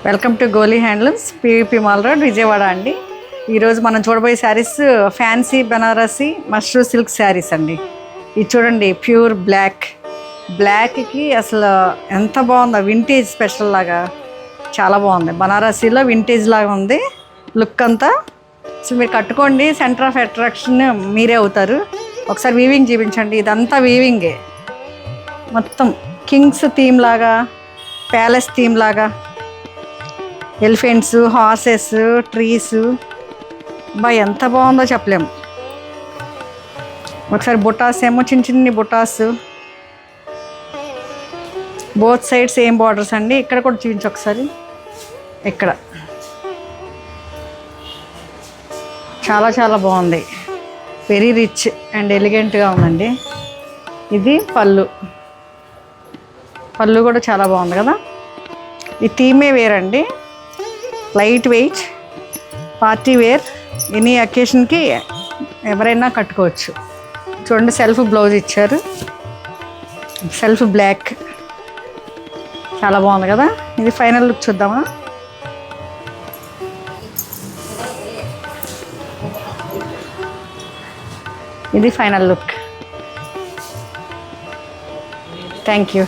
Welcome to Goli handlooms, PVP mall road, Vijayawada అండి. ఈరోజు మనం చూడబోయే శారీస్ ఫ్యాన్సీ బనారసి మష్రూ సిల్క్ శారీస్ అండి. ఇది చూడండి, ప్యూర్ బ్లాక్కి అసలు ఎంత బాగుందో, వింటేజ్ స్పెషల్ లాగా చాలా బాగుంది. బనారసీలో వింటేజ్ లాగా ఉంది లుక్ అంతా. సో మీరు కట్టుకోండి, సెంటర్ ఆఫ్ అట్రాక్షన్ మీరే అవుతారు. ఒకసారి వీవింగ్ చూపించండి. ఇదంతా వీవింగే, మొత్తం కింగ్స్ థీమ్ లాగా, ప్యాలెస్ థీమ్ లాగా, ఎలిఫెంట్స్, హార్సెస్, ట్రీస్, ఎంత బాగుందో చెప్పలేము. ఒకసారి బుటాస్ ఏమో చిన్ని బుటాస్, బోత్ సైడ్స్ సేమ్ బార్డర్స్ అండి. ఇక్కడ కూడా చూపించు ఒకసారి. ఇక్కడ చాలా బాగుంది, వెరీ రిచ్ అండ్ ఎలిగెంట్గా ఉందండి. ఇది పళ్ళు కూడా చాలా బాగుంది కదా. ఈ థీమే వేరండి, light weight, party wear, any అకేషన్కి ఎవరైనా కట్టుకోవచ్చు. చూడండి, సెల్ఫ్ బ్లౌజ్ ఇచ్చారు, సెల్ఫ్ బ్లాక్, చాలా బాగుంది కదా. ఇది ఫైనల్ లుక్ చూద్దామా. ఇది ఫైనల్ లుక్. Thank you.